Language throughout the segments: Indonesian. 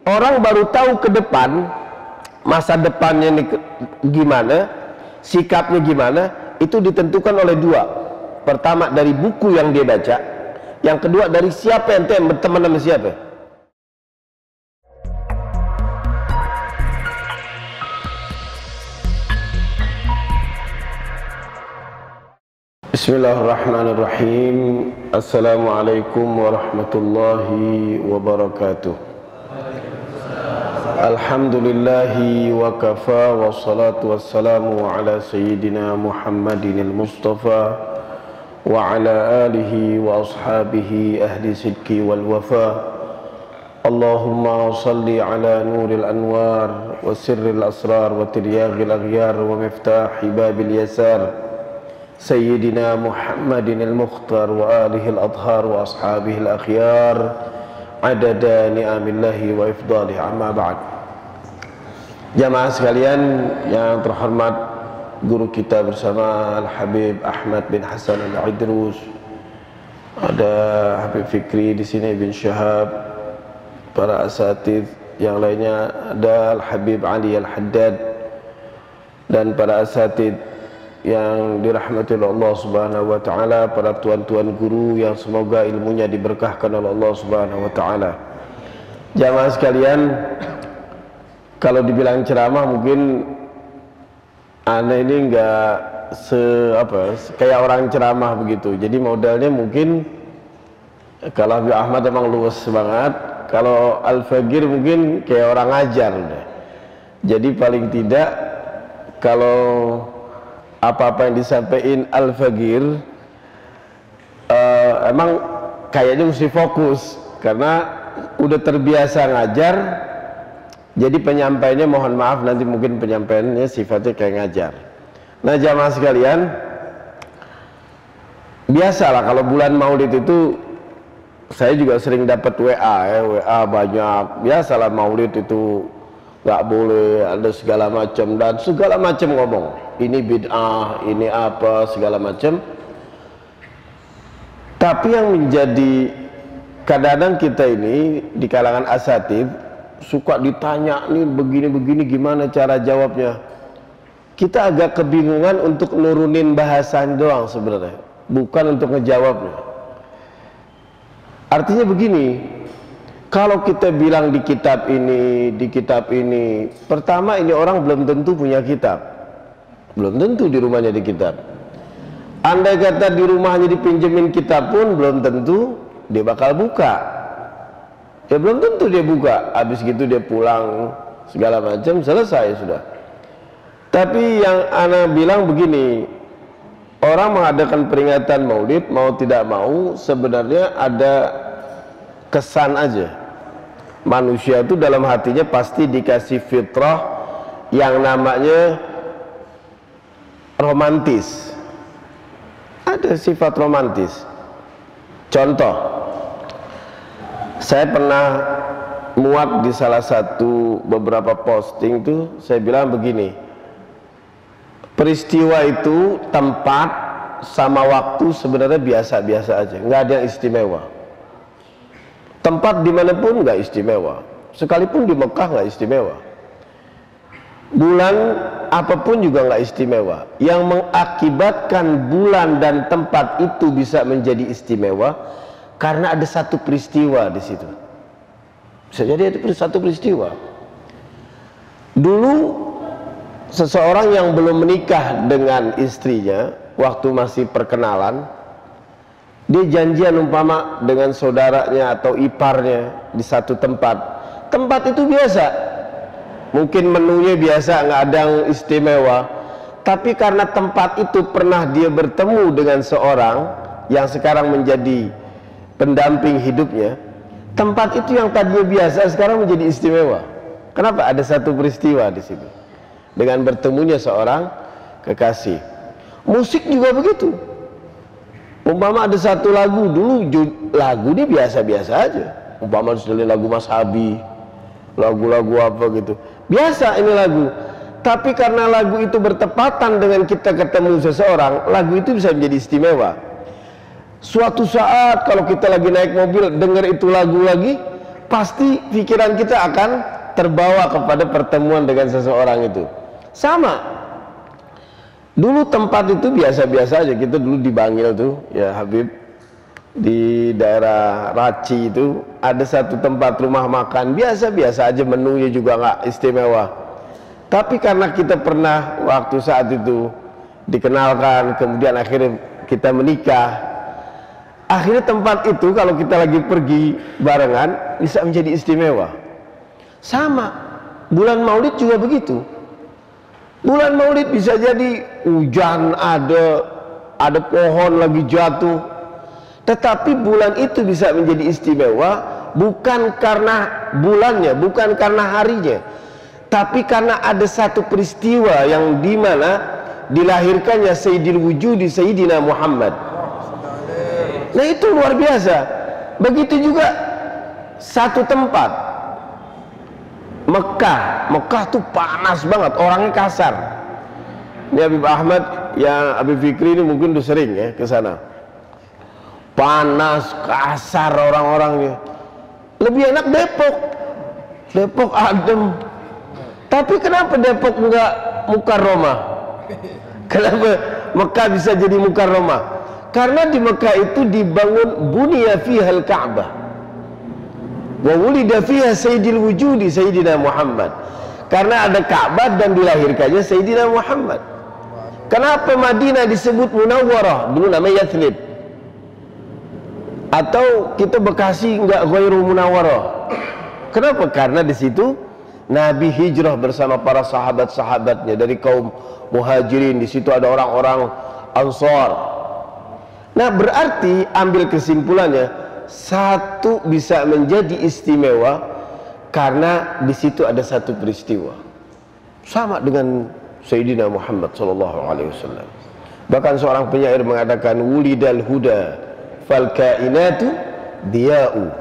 orang baru tahu ke depan, masa depannya ini gimana, sikapnya gimana, itu ditentukan oleh dua. Pertama dari buku yang dia baca, yang kedua dari siapa yang berteman sama siapa. Bismillahirrahmanirrahim. Assalamualaikum warahmatullahi wabarakatuh. Alhamdulillahi wa kafa, wassalatu wassalamu ala sayyidina Muhammadinil Mustafa wa ala alihi wa ashabihi ahli sidki wal wafa. Allahumma salli ala nuril anwar wa sirril asrar wa tiryagil aghyar wa miftahi babil yasar Sayyidina Muhammadin al-Mukhtar wa alihi al-adhar wa ashabihi al-akhyar adada ni'amillahi wa ifdalihi, amma ba'd. Jamaah sekalian yang terhormat, guru kita bersama Al-Habib Ahmad bin Hasan Al-Idrus, ada Habib Fikri di sini bin Syahab, para asatidz yang lainnya, ada Al-Habib Ali Al-Haddad, dan para asatidz yang dirahmati oleh Allah Subhanahu wa taala, para tuan-tuan guru yang semoga ilmunya diberkahkan oleh Allah Subhanahu wa taala. Jamaah sekalian, kalau dibilang ceramah mungkin aneh ini enggak kayak orang ceramah begitu. Jadi modalnya mungkin kalau Habib Ahmad emang luwes banget, kalau Al-Fagir mungkin kayak orang ngajar udah. Jadi paling tidak kalau apa-apa yang disampaikan Al-Fagir emang kayaknya mesti fokus karena udah terbiasa ngajar, jadi penyampaiannya mohon maaf nanti mungkin penyampaiannya sifatnya kayak ngajar. Nah jamaah sekalian, biasalah kalau bulan Maulid itu saya juga sering dapat WA banyak. Biasalah Maulid itu nggak boleh ada segala macam dan segala macam ngomong, ini bid'ah, ini apa, segala macam. Tapi yang menjadi kadang-kadang kita ini di kalangan asatidz suka ditanya nih begini-begini gimana cara jawabnya. Kita agak kebingungan untuk nurunin bahasan doang sebenarnya, bukan untuk ngejawabnya. Artinya begini, kalau kita bilang di kitab ini, pertama ini orang belum tentu punya kitab, belum tentu di rumahnya di kitab. Andai kata di rumahnya dipinjemin kitab pun belum tentu dia bakal buka. Ya belum tentu dia buka. Habis gitu dia pulang segala macam, selesai sudah. Tapi yang ana bilang begini, orang mengadakan peringatan Maulid mau tidak mau sebenarnya ada kesan aja. Manusia itu dalam hatinya pasti dikasih fitrah yang namanya romantis. Ada sifat romantis. Contoh, saya pernah muat di salah satu beberapa posting tuh, saya bilang begini, peristiwa itu tempat sama waktu sebenarnya biasa-biasa aja, nggak ada yang istimewa. Tempat dimanapun nggak istimewa, sekalipun di Mekah nggak istimewa. Bulan apapun juga nggak istimewa. Yang mengakibatkan bulan dan tempat itu bisa menjadi istimewa karena ada satu peristiwa di situ. Bisa jadi ada satu peristiwa. Dulu seseorang yang belum menikah dengan istrinya, waktu masih perkenalan, dia janjian umpama dengan saudaranya atau iparnya di satu tempat. Tempat itu biasa, mungkin menunya biasa, nggak ada yang istimewa. Tapi karena tempat itu pernah dia bertemu dengan seorang yang sekarang menjadi pendamping hidupnya, tempat itu yang tadinya biasa sekarang menjadi istimewa. Kenapa? Ada satu peristiwa di situ dengan bertemunya seorang kekasih. Musik juga begitu. Umpama ada satu lagu, dulu lagu ini biasa-biasa aja. Umpama lagu Mas Habi, lagu-lagu apa gitu, biasa ini lagu. Tapi karena lagu itu bertepatan dengan kita ketemu seseorang, lagu itu bisa menjadi istimewa. Suatu saat kalau kita lagi naik mobil dengar itu lagu lagi, pasti pikiran kita akan terbawa kepada pertemuan dengan seseorang itu. Sama, dulu tempat itu biasa-biasa aja. Kita dulu di Bangil tuh, ya Habib, di daerah Raci itu ada satu tempat rumah makan biasa-biasa aja, menunya juga nggak istimewa. Tapi karena kita pernah waktu saat itu dikenalkan, kemudian akhirnya kita menikah, akhirnya tempat itu kalau kita lagi pergi barengan bisa menjadi istimewa. Sama, bulan Maulid juga begitu. Bulan Maulid bisa jadi hujan, ada pohon lagi jatuh, tetapi bulan itu bisa menjadi istimewa bukan karena bulannya, bukan karena harinya, tapi karena ada satu peristiwa yang dimana dilahirkannya Sayyidil Wujudi Sayyidina Muhammad. Nah itu luar biasa. Begitu juga satu tempat, Mekah tuh panas banget, orangnya kasar. Ini Habib Ahmad, yang Habib Fikri ini mungkin udah sering ya ke sana. Panas, kasar orang-orangnya. Lebih enak Depok adem. Tapi kenapa Depok enggak Mukarramah? Kenapa Mekah bisa jadi Mukarramah? Karena di Mekah itu dibangun Buniya fihal Ka'bah wa wulida fiha Sayyidil Wujudi Sayyidina Muhammad. Karena ada Ka'bah dan dilahirkannya Sayyidina Muhammad. Kenapa Madinah disebut Munawwarah? Dulu namanya Yathrib. Atau kita Bekasi enggak Ghairu Munawwarah. Kenapa? Karena di situ Nabi hijrah bersama para sahabat-sahabatnya dari kaum Muhajirin. Di situ ada orang-orang Ansar. Nah, berarti ambil kesimpulannya, satu bisa menjadi istimewa karena di situ ada satu peristiwa. Sama dengan Sayyidina Muhammad SAW. Bahkan seorang penyair mengatakan, wulidal huda fal kainatu diya'u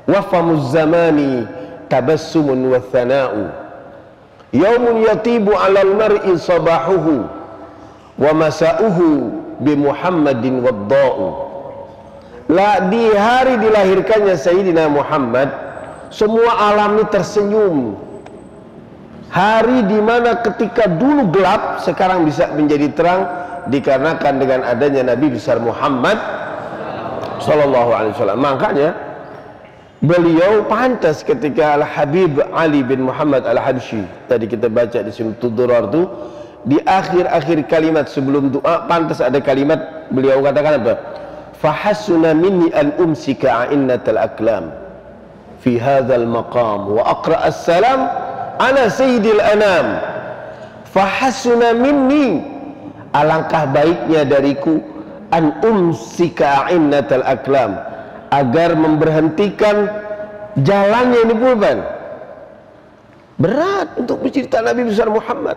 wa famuz zamani tabassumun wa thana'u yaumun yatibu 'alal mar'i sabahuhu wa masa'uhu bi Muhammadin wadda'u. Lah, di hari dilahirkannya Sayyidina Muhammad, semua alam ini tersenyum. Hari dimana ketika dulu gelap sekarang bisa menjadi terang dikarenakan dengan adanya Nabi besar Muhammad Sallallahu Alaihi Wasallam. Makanya beliau pantas ketika Al-Habib Ali bin Muhammad Al-Habsyi, tadi kita baca di sini Tudurar itu, di akhir-akhir kalimat sebelum doa pantas ada kalimat beliau katakan apa? Fahassuna minni an umsika a'innatal aklam fi hadzal maqam wa aqra as-salam ana sayyidil anam. Fahassuna minni, alangkah baiknya dariku, an umsika a'innatal aklam, agar memberhentikan jalannya ini pulpen. Berat untuk menceritakan Nabi besar Muhammad.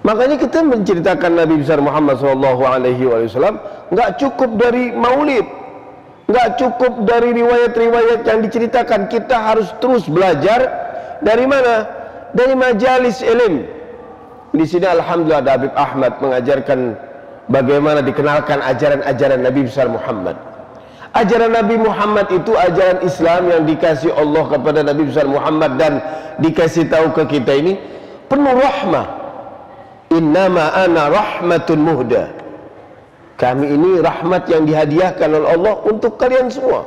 Makanya kita menceritakan Nabi besar Muhammad SAW nggak cukup dari maulid, nggak cukup dari riwayat-riwayat yang diceritakan. Kita harus terus belajar dari mana? Dari majalis ilmu. Di sini alhamdulillah ada Habib Ahmad mengajarkan bagaimana dikenalkan ajaran-ajaran Nabi besar Muhammad. Ajaran Nabi Muhammad itu ajaran Islam yang dikasih Allah kepada Nabi besar Muhammad dan dikasih tahu ke kita ini penuh rahmah. Innama ana rahmatun muhda. Kami ini rahmat yang dihadiahkan oleh Allah untuk kalian semua.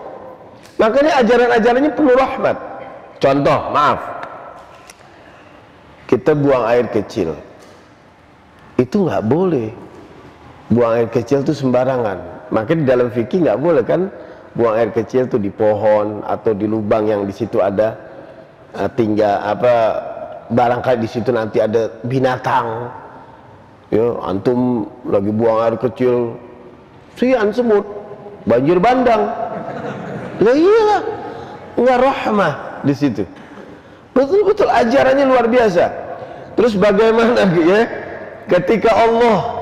Makanya ajaran-ajarannya penuh rahmat. Contoh, maaf, kita buang air kecil, itu nggak boleh. Buang air kecil itu sembarangan. Makanya di dalam fikih nggak boleh kan buang air kecil itu di pohon atau di lubang yang di situ ada tinggal apa, barangkali di situ nanti ada binatang. Ya, antum lagi buang air kecil, sian semut, banjir bandang. Ya iyalah, nggak rahmah di situ. Betul-betul ajarannya luar biasa. Terus bagaimana ya ketika Allah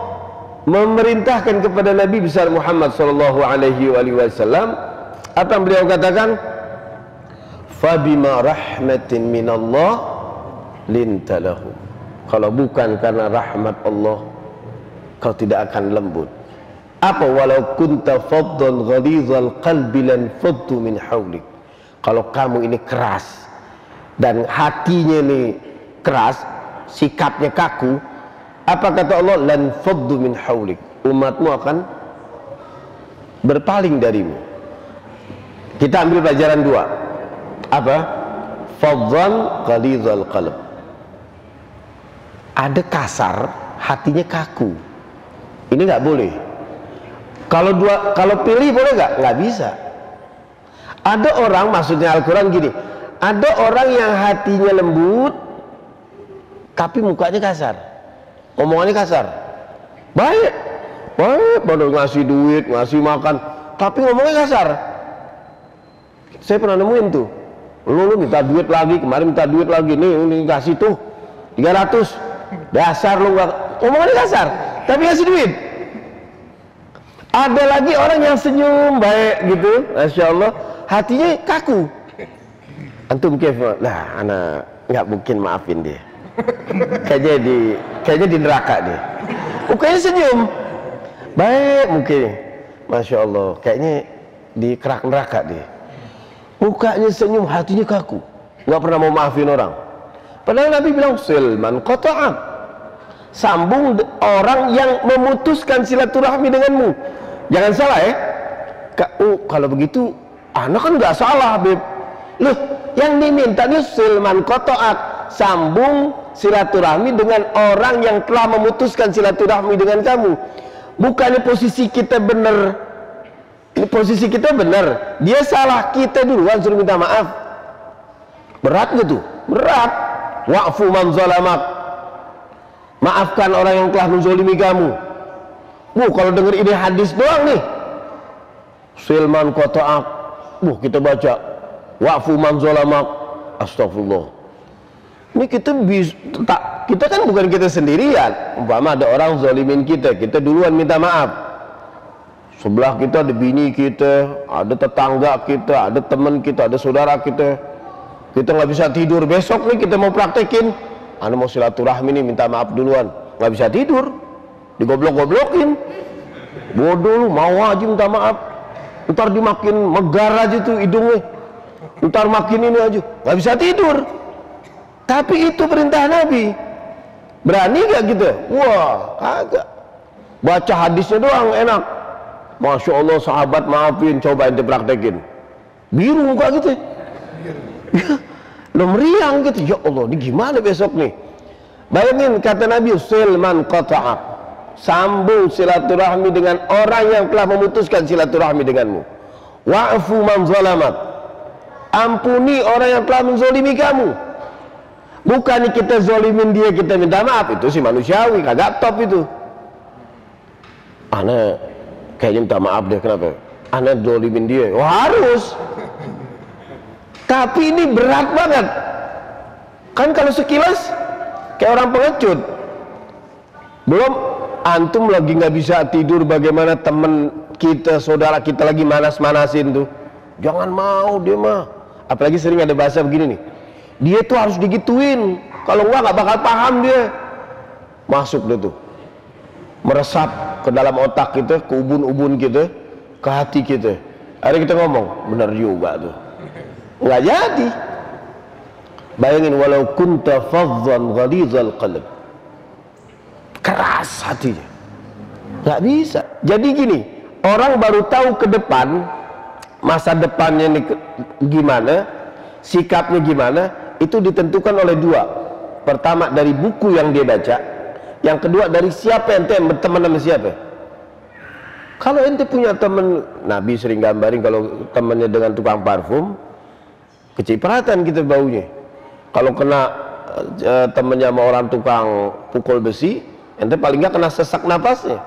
memerintahkan kepada Nabi besar Muhammad SAW, apa yang beliau katakan? Fabima rahmatin minallah lintalahum. Kalau bukan karena rahmat Allah, kau tidak akan lembut. Apa? Walau kunta faddan ghalizal qalbi lan faddu min hawlik. kalau kamu ini keras dan hatinya ini keras, sikapnya kaku, apa kata Allah? Lan faddu min haulik, umatmu akan berpaling darimu. Kita ambil pelajaran dua. Apa? Faddan ghalidhal qalb. Ada kasar, hatinya kaku. Ini nggak boleh. Kalau pilih boleh nggak? Nggak bisa. Ada orang, maksudnya Al-Quran gini, ada orang yang hatinya lembut tapi mukanya kasar, omongannya kasar, baik, baru ngasih duit, ngasih makan, tapi ngomongnya kasar. Saya pernah nemuin tuh, lu minta duit lagi, kemarin minta duit lagi, nih kasih tuh 300, dasar lu nggak, omongannya kasar tapi ngasih duit. Ada lagi orang yang senyum baik gitu, Masya Allah, hatinya kaku. Antum kef, nah anak nggak mungkin maafin dia. Kayaknya di neraka dia. Mukanya senyum, baik mungkin, Masya Allah, kayaknya di kerak neraka dia. Mukanya senyum, hatinya kaku, nggak pernah mau maafin orang. Padahal Nabi bilang silman qata'ak, sambung orang yang memutuskan silaturahmi denganmu. Jangan salah ya. Kalau begitu anak kan nggak salah, Beb. Loh, yang diminta ini silman qata'ak, sambung silaturahmi dengan orang yang telah memutuskan silaturahmi dengan kamu. Bukannya posisi kita benar. Ini posisi kita benar, dia salah, kita duluan suruh minta maaf. Berat gitu? Berat. Wa'fu man zalamak, maafkan orang yang telah menzolimi kamu. Kalau dengar ini hadis doang nih, silman qata'ak, kita baca wa'fu man zalamak, astagfirullah. Ini kita kan bukan kita sendirian. Umpama ada orang zolimin kita duluan minta maaf. Sebelah kita ada bini kita, ada tetangga kita, ada teman kita, ada saudara kita. Kita nggak bisa tidur, besok nih kita mau praktekin, anda mau silaturahmi nih, minta maaf duluan, nggak bisa tidur, digoblok-goblokin, bodoh lu, mau aja minta maaf, ntar dimakin megar aja tuh hidungnya, ntar makin ini aja, nggak bisa tidur. Tapi itu perintah Nabi, berani gak gitu? Wah, kagak. Baca hadisnya doang enak, Masya Allah, sahabat maafin, coba ente praktekin, biru muka gitu. Lo meriang gitu, ya Allah, ini gimana besok nih? Bayangin kata Nabi, silman qata'ak, sambung silaturahmi dengan orang yang telah memutuskan silaturahmi denganmu. Wa'fu man zalamak, ampuni orang yang telah menzolimi kamu. Bukan kita zolimin dia, kita minta maaf, itu sih manusiawi, kagak top itu. Ana kayaknya minta maaf deh, kenapa? Ana zolimin dia, harus. Tapi ini berat banget. Kan kalau sekilas kayak orang pengecut. Belum antum lagi nggak bisa tidur, bagaimana temen kita, saudara kita lagi manas-manasin tuh. Jangan mau dia mah. Apalagi sering ada bahasa begini nih. Dia tuh harus digituin. Kalau nggak bakal paham dia. Masuk dia tuh. Meresap ke dalam otak kita, ke ubun-ubun kita, ke hati kita. Akhirnya kita ngomong, benar juga tuh. Nggak jadi. Bayangin, walau kunta faddan ghalidhal qalb, keras hatinya, nggak bisa. Jadi gini, orang baru tahu ke depan, masa depannya nih gimana, sikapnya gimana, itu ditentukan oleh dua. Pertama dari buku yang dia baca, yang kedua dari siapa ente yang berteman sama siapa. Kalau ente punya teman, Nabi sering gambarin kalau temannya dengan tukang parfum, kecipratan kita baunya. Kalau kena temennya sama orang tukang pukul besi, ente paling nggak kena sesak napasnya.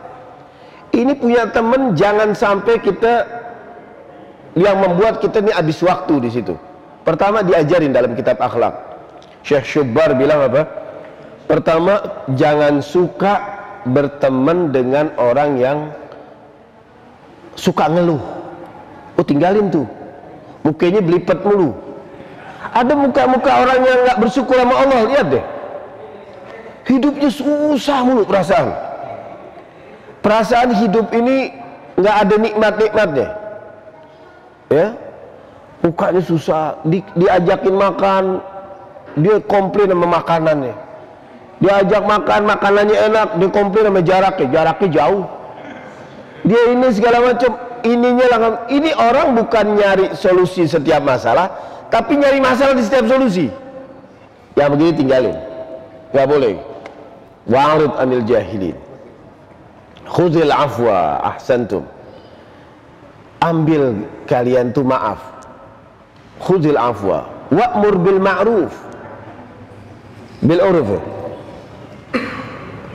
Ini punya temen, jangan sampai kita yang membuat kita ini habis waktu di situ. Pertama diajarin dalam kitab akhlak. Syekh Syubbar bilang apa? Pertama, jangan suka berteman dengan orang yang suka ngeluh. Tinggalin tuh, mukanya belipet mulu. Ada muka-muka orang yang nggak bersyukur sama Allah, lihat deh, hidupnya susah mulu perasaan. Perasaan hidup ini nggak ada nikmat-nikmatnya, ya. mukanya susah, diajakin makan, dia komplain sama makanannya. Diajak makan, makanannya enak, dia komplain sama jaraknya jauh. Dia ini segala macam, ininya lah. Ini orang bukan nyari solusi setiap masalah, tapi nyari masalah di setiap solusi. Yang begini tinggalin, nggak boleh. Wa'rid anil jahilin, khudhil afwa ahsantum. Ambil kalian tuh maaf. Khudhil afwa wa'mur bil ma'ruf bil uruf.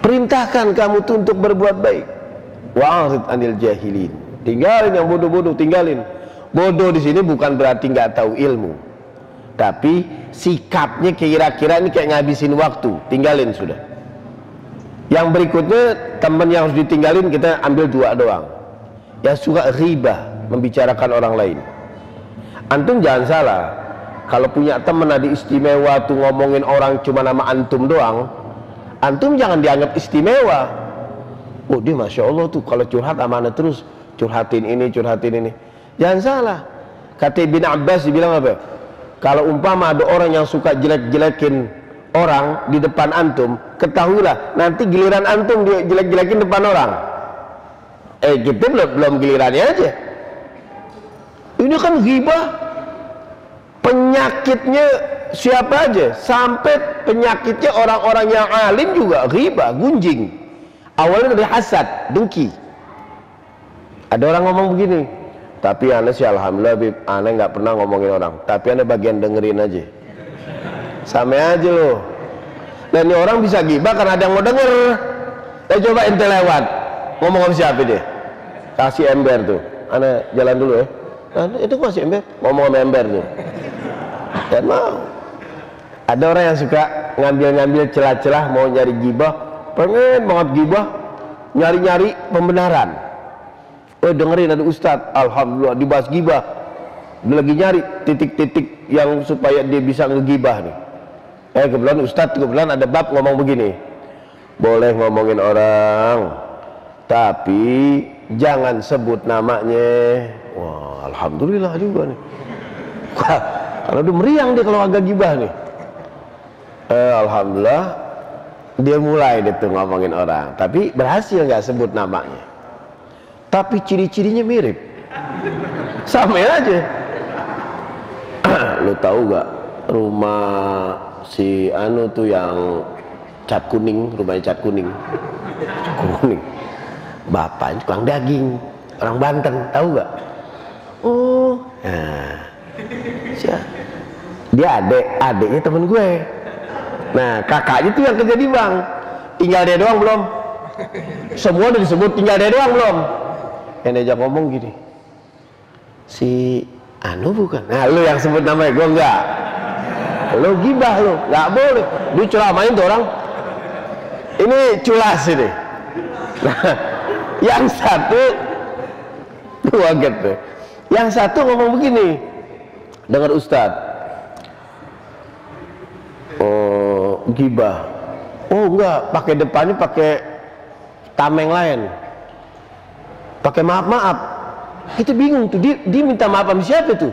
Perintahkan kamu tuh untuk berbuat baik. Wa'rid anil jahilin. Tinggalin yang bodoh-bodoh, tinggalin. Bodoh di sini bukan berarti nggak tahu ilmu, tapi sikapnya kira-kira ini kayak ngabisin waktu. Tinggalin sudah. Yang berikutnya, teman yang harus ditinggalin kita ambil dua doang. Yang suka ghibah, membicarakan orang lain. Antum jangan salah, kalau punya teman ada istimewa tuh ngomongin orang cuma nama antum doang, antum jangan dianggap istimewa. Oh dia masya Allah tuh kalau curhat amanah terus, curhatin ini curhatin ini. Jangan salah. Kata Ibn Abbas dibilang apa? Kalau umpama ada orang yang suka jelek-jelekin orang di depan antum, ketahuilah nanti giliran antum dia jelek-jelekin depan orang. Kita belum gilirannya aja. Ini kan ghibah, penyakitnya siapa aja, sampai penyakitnya orang-orang yang alim juga ghibah, gunjing. Awalnya dari hasad, dengki. Ada orang ngomong begini, tapi aneh sih alhamdulillah Bib, aneh nggak pernah ngomongin orang, tapi aneh bagian dengerin aja. Sama aja loh. Dan ini orang bisa ghibah karena ada yang mau denger. Coba ente lewat, ngomong sama siapa dia? Kasih ember tuh, aneh jalan dulu ya. Itu masih ember, ngomong sama ember tuh. Dan mau. Ada orang yang suka ngambil-ngambil celah-celah mau nyari gibah, pengen banget gibah, nyari-nyari pembenaran. Dengerin ada ustadz, alhamdulillah dibahas gibah. Dia lagi nyari titik-titik yang supaya dia bisa ngegibah nih. Kebetulan ustadz, kebetulan ada bab ngomong begini. Boleh ngomongin orang, tapi jangan sebut namanya. Wah, alhamdulillah juga nih. Wah, kalau udah meriang dia kalau agak gibah nih. Alhamdulillah dia mulai deh tuh ngomongin orang, tapi berhasil nggak sebut namanya. Tapi ciri-cirinya mirip. Sama aja. Lu tahu gak rumah si anu tuh yang cat kuning, rumahnya cat kuning. Kuning. Bapaknya tukang daging, orang Banten, tahu gak? Oh, nah, dia adiknya temen gue. Nah, kakaknya tuh yang kerja di bank. Tinggal dia doang belum. Semua udah disebut, tinggal dia doang belum. Yang diajak ngomong gini, si anu bukan? Nah, lu yang sebut namanya, gue enggak. Lu gibah lu, nggak boleh. Dia ceramain tuh orang. Ini culas ini. Nah, yang satu dua gitu. Yang satu ngomong begini, dengar ustadz. Oh, gibah. Oh enggak, pakai depannya pakai tameng lain. Pakai maaf-maaf. Kita bingung tuh, dia minta maaf sama siapa tuh?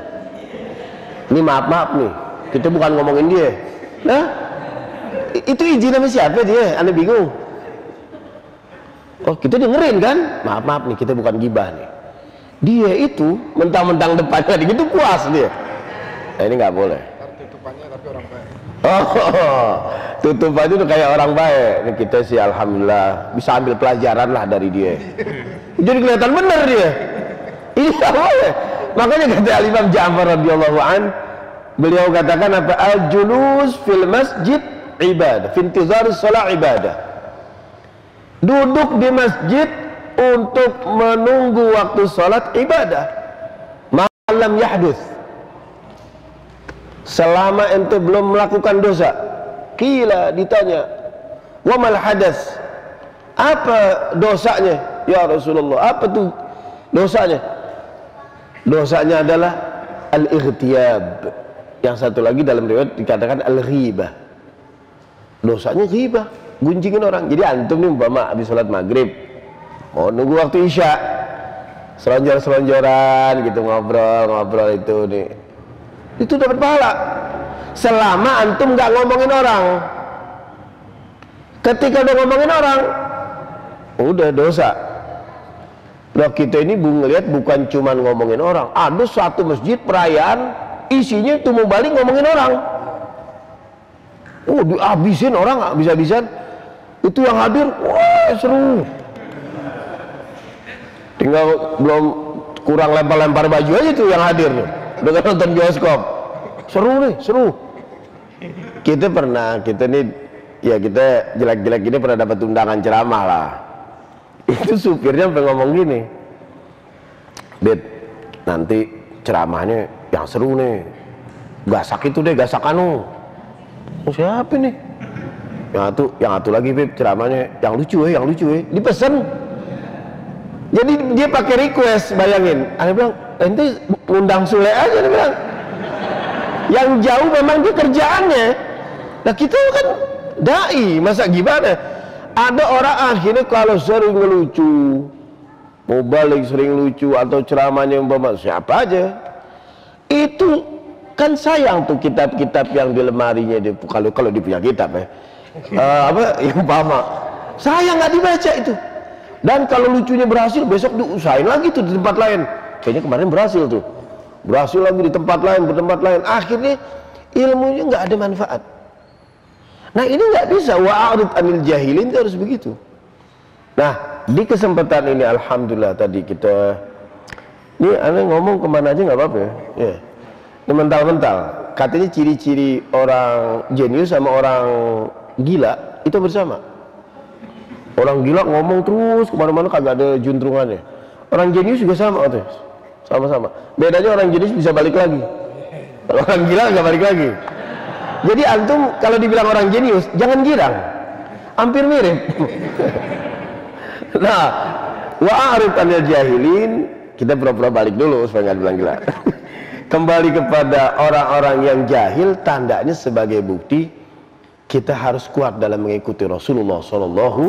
Ini maaf-maaf nih. Kita bukan ngomongin dia. Nah, itu izin sama siapa dia? Aneh bingung. Oh kita dengerin kan? Maaf nih, kita bukan gibah nih. Dia itu mentang-mentang depannya gitu puas dia. Nah ini nggak boleh. Tutupannya tapi orang baik. Oh, tutupannya tuh kayak orang baik. Ini kita sih alhamdulillah bisa ambil pelajaran lah dari dia. Jadi kelihatan bener dia. Ini nggak boleh. Makanya kata Al-Imam Ja'far radhiyallahu an, beliau katakan apa? Al-julus fil masjid ibadah, fi intizarus shalah ibadah. Duduk di masjid untuk menunggu waktu sholat ibadah. Malam yahduth, selama ente belum melakukan dosa. Qila, ditanya, wa mal hadas, apa dosanya ya Rasulullah? Apa tuh dosanya? Dosanya adalah al-ightiyab. Yang satu lagi dalam riwayat dikatakan al-ghibah. Dosanya ghibah, gunjingin orang. Jadi antum nih umpama habis sholat maghrib mau nunggu waktu isya, selonjor-selonjoran gitu, ngobrol itu nih. Itu dapat pahala. Selama antum nggak ngomongin orang. Ketika udah ngomongin orang, udah dosa. Nah kita ini ngeliat bukan cuma ngomongin orang. Ada satu masjid perayaan isinya itu mau balik ngomongin orang. Oh dihabisin orang, habis-habisan. Itu yang hadir, wah seru. Tinggal belum kurang lempar-lempar baju aja tuh yang hadir tuh. Dengan nonton bioskop. Seru nih, seru. Kita nih ya kita jelek-jelek gini pernah dapat undangan ceramah lah. Itu supirnya sampai ngomong gini, Bet, nanti ceramahnya yang seru nih, gasak itu deh, gasak anu. Siapa nih? Yang satu lagi Beb, ceramahnya yang lucu dipesen. Jadi dia pakai request, bayangin. Dia bilang, ente ngundang Sule aja, dia bilang. Yang jauh memang dia kerjaannya. Nah kita kan dai, masa gimana? Ada orang akhirnya kalau sering ngelucu, mau balik sering lucu atau ceramahnya umpama siapa aja, itu kan sayang tuh kitab-kitab yang di lemarinya dia, kalau dia punya kitab ya, yang umpama sayang nggak dibaca itu. Dan kalau lucunya berhasil, besok diusahain lagi tuh di tempat lain. Kayaknya kemarin berhasil tuh, berhasil lagi di tempat lain, akhirnya ilmunya nggak ada manfaat. Nah ini nggak bisa, wa'arid anil jahilin, itu harus begitu. Nah di kesempatan ini alhamdulillah tadi kita ini aneh ngomong kemana aja nggak apa-apa ya. Ini mental-mental. Katanya ciri-ciri orang jenius sama orang gila itu bersama. Orang gila ngomong terus kemana-mana kagak ada juntrungannya. Orang jenius juga sama tuh, sama-sama. Bedanya orang jenius bisa balik lagi. Kalau orang gila nggak balik lagi. Jadi antum kalau dibilang orang jenius jangan girang, hampir mirip. Nah, wa'arid anil jahilin, kita pura-pura balik dulu supaya nggak dibilang gila. Kembali kepada orang-orang yang jahil, tandanya sebagai bukti kita harus kuat dalam mengikuti Rasulullah Sallallahu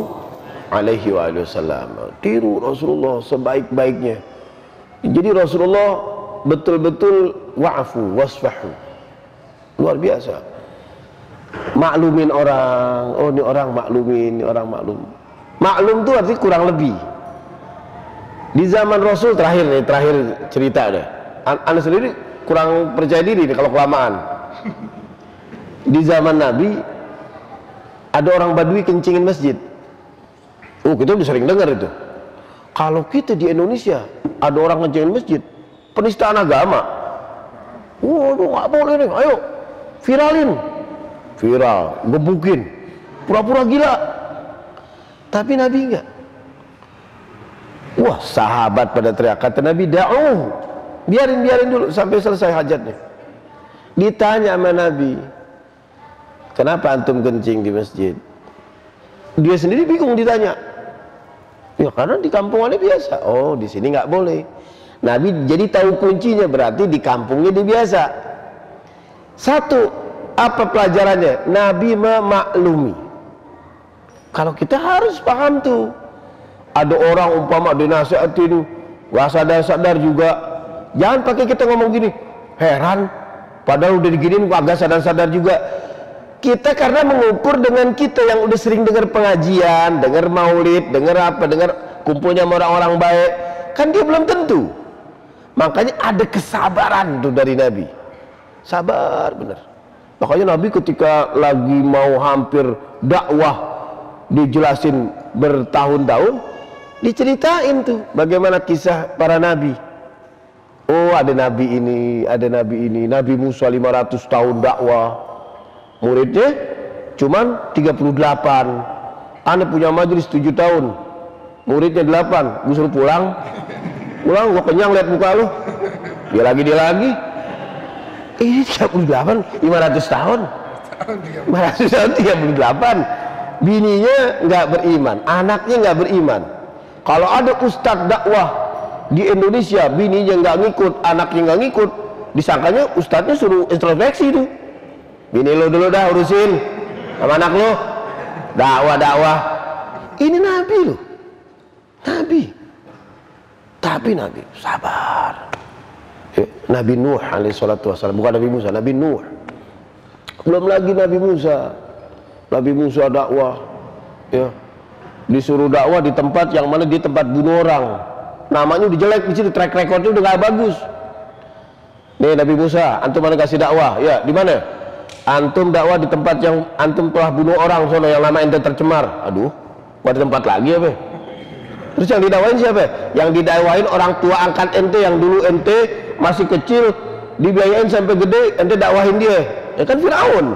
Alaihi Wasallam. Tiru Rasulullah sebaik-baiknya. Jadi Rasulullah betul-betul wa'fu wasfahu, luar biasa. Maklumin orang, oh ini orang maklumin, ini orang maklum. Maklum itu artinya kurang lebih. Di zaman Rasul terakhir cerita deh. Anda sendiri kurang percaya diri nih kalau kelamaan. Di zaman Nabi ada orang Badui kencingin masjid. Oh kita udah sering dengar itu. Kalau kita di Indonesia ada orang kencingin masjid, penistaan agama. Waduh nggak boleh nih, ayo viralin. Viral, gebukin, pura-pura gila. Tapi Nabi enggak. Wah sahabat pada teriak, kata Nabi, da'uh, biarin dulu sampai selesai hajatnya. Ditanya sama Nabi, kenapa antum kencing di masjid? Dia sendiri bingung ditanya. Ya karena di kampungannya biasa. Oh di sini nggak boleh. Nabi jadi tahu kuncinya, berarti di kampungnya dia biasa. Satu, apa pelajarannya? Nabi memaklumi. Kalau kita harus paham tuh. Ada orang umpama dinasihatin, gak sadar-sadar juga. Jangan pakai kita ngomong gini, heran, padahal udah diginiin agak sadar-sadar juga. Kita karena mengukur dengan kita yang udah sering dengar pengajian, dengar maulid, dengar kumpulnya sama orang-orang baik, kan dia belum tentu. Makanya ada kesabaran tuh dari Nabi. Sabar bener. Makanya Nabi ketika lagi mau hampir dakwah, dijelasin bertahun-tahun, diceritain tuh bagaimana kisah para nabi. Oh ada nabi ini, Nabi Musa 500 tahun dakwah, muridnya cuman 38. Anda punya majelis 7 tahun, muridnya 8, gue suruh pulang, gue kenyang lihat muka lu. Dia lagi. Ini 38, 500 tahun 500 tahun 38. Bininya nggak beriman, anaknya nggak beriman. Kalau ada ustadz dakwah di Indonesia, bininya nggak ngikut, anaknya nggak ngikut, disangkanya ustadznya suruh introspeksi tuh. Bini lo dulu dah urusin sama anak lo, dakwah. Ini Nabi loh, Nabi. Tapi Nabi sabar. Nabi Nuh alaihi salatu wassalam, bukan Nabi Musa, Nabi Nuh. Belum lagi Nabi Musa. Nabi Musa dakwah, ya, disuruh dakwah di tempat yang mana di tempat bunuh orang. Namanya udah jelek di situ, track recordnya udah gak bagus. Nih Nabi Musa, antum mana kasih dakwah? Ya, di mana? Antum dakwah di tempat yang antum telah bunuh orang sono yang nama ente tercemar. Aduh, buat tempat lagi apa? Terus yang didakwain siapa? Yang didakwain orang tua angkat ente yang dulu ente masih kecil, dibiayain sampai gede, ente dakwahin dia. Ya kan Firaun.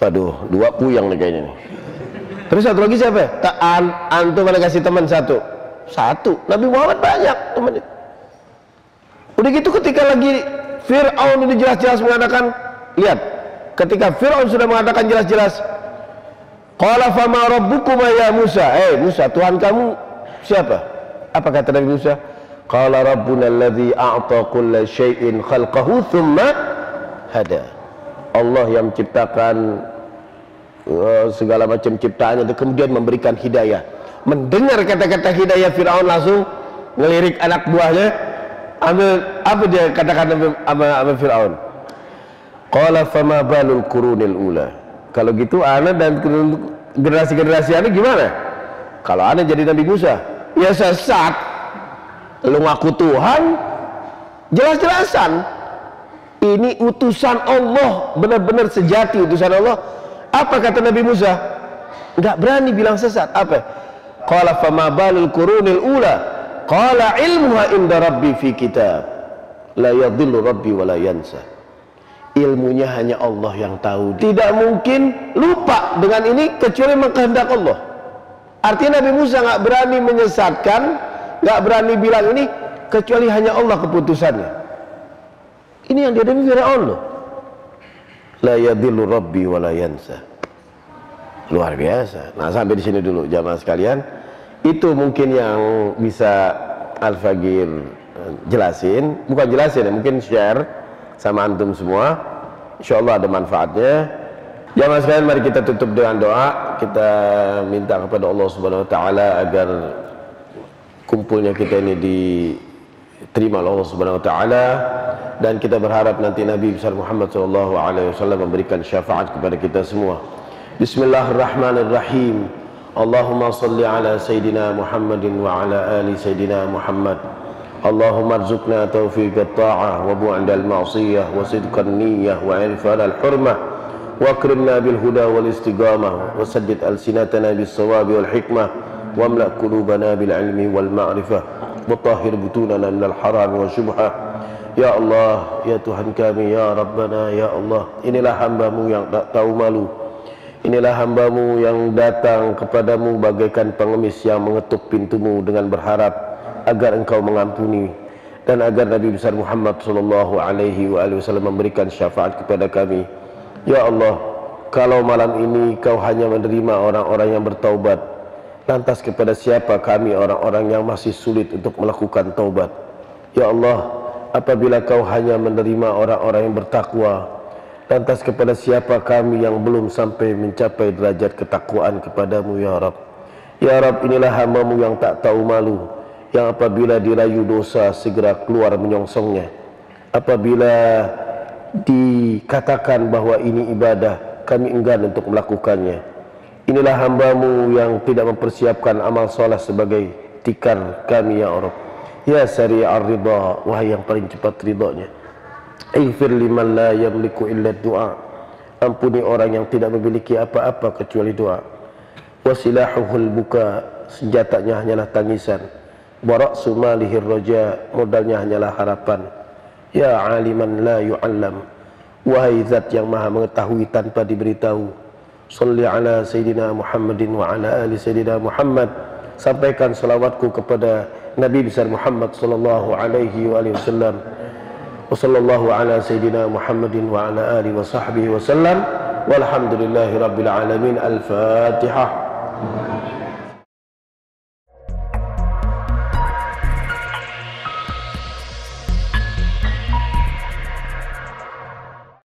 Waduh, dua puyang nih kayaknya nih. Terus satu lagi siapa? Antum mana kasih teman satu? Satu. Nabi Muhammad banyak temannya. Udah gitu ketika lagi Fir'aun ini jelas-jelas mengatakan, lihat, ketika Fir'aun sudah mengatakan jelas-jelas, qala fama rabbukuma ya Musa, Musa, Tuhan kamu siapa? Apa kata Nabi Musa? Qala rabbuna alladhi a'ta kulla syai'in khalqahu thumma hada. Allah yang menciptakan segala macam ciptaannya dan kemudian memberikan hidayah. Mendengar kata-kata hidayah, Fir'aun langsung ngelirik anak buahnya. Ambil apa dia katakan sama Fir'aun? Qala fama balul qurunil ula. Kalau gitu ana dan generasi-generasi ana gimana? Kalau ana jadi Nabi Musa, ya sesat. Lu ngaku Tuhan, jelas-jelasan ini utusan Allah, benar-benar sejati utusan Allah. Apa kata Nabi Musa? Enggak berani bilang sesat. Apa? Qala fama balul qurunil ula. Qala ilmuha inda rabbi fi kitab la yadhillu rabbi wa la yansa. Ilmunya hanya Allah yang tahu. Tidak mungkin lupa dengan ini kecuali memang kehendak Allah. Artinya Nabi Musa nggak berani menyesatkan, nggak berani bilang ini kecuali hanya Allah keputusannya. Ini yang dihadapi Firaun loh. La yadhillu rabbi wa la yansa. Luar biasa. Nah, sampai di sini dulu jamaah sekalian. Itu mungkin yang bisa Al-Fagir jelasin, bukan jelasin ya, mungkin share sama antum semua. Insyaallah ada manfaatnya. Jamaah sekalian, mari kita tutup dengan doa. Kita minta kepada Allah Subhanahu wa taala agar kumpulnya kita ini diterima oleh Allah Subhanahu wa taala, dan kita berharap nanti Nabi besar Muhammad sallallahu alaihi wasallam memberikan syafaat kepada kita semua. Bismillahirrahmanirrahim. Allahumma salli ala Sayyidina Muhammadin wa ala ali Sayyidina Muhammad. Allahumma arzuqna taufiqat ta'ah wa bu'dal ma'siyah wa sidqan niyyah wa irfan al-hurmah wa akrimna bil huda wal istiqamah wa saddid alsinatana bis sawabi wal hikmah wa amla qulubana bil ilmi wal ma'rifah wa tahhir butunana minal haram wa syubhah. Ya Allah, ya Tuhan kami, ya Rabbana, ya Allah, inilah hamba-Mu yang tak tahu malu. Inilah hamba-Mu yang datang kepadamu bagaikan pengemis yang mengetuk pintu-Mu dengan berharap agar Engkau mengampuni dan agar Nabi besar Muhammad sallallahu alaihi wasallam memberikan syafaat kepada kami. Ya Allah, kalau malam ini Kau hanya menerima orang-orang yang bertaubat, lantas kepada siapa kami orang-orang yang masih sulit untuk melakukan taubat? Ya Allah, apabila Kau hanya menerima orang-orang yang bertakwa, lantas kepada siapa kami yang belum sampai mencapai derajat ketakwaan kepadamu ya Rabb. Ya Rabb, inilah hamba-Mu yang tak tahu malu, yang apabila dirayu dosa segera keluar menyongsongnya. Apabila dikatakan bahwa ini ibadah, kami enggan untuk melakukannya. Inilah hamba-Mu yang tidak mempersiapkan amal soleh sebagai tikar kami ya Rabb. Ya sari'ar ridha, wahai yang paling cepat ridhonya. Ighfir liman la yamliku illa du'a. Ampuni orang yang tidak memiliki apa-apa kecuali doa. Wasilahuhul buka, senjatanya hanyalah tangisan. Wa ra'su malihir raja, modalnya hanyalah harapan. Ya aliman la yu'allam, wahai zat yang maha mengetahui tanpa diberitahu. Shalli ala Sayyidina Muhammadin wa ala ali Sayyidina Muhammad. Sampaikan salawatku kepada Nabi besar Muhammad sallallahu alaihi wasallam. Wa sallallahu ala Sayyidina Muhammadin wa ala alihi wa sahbihi wa sallam. Walhamdulillahi rabbil alamin. Al-Fatihah.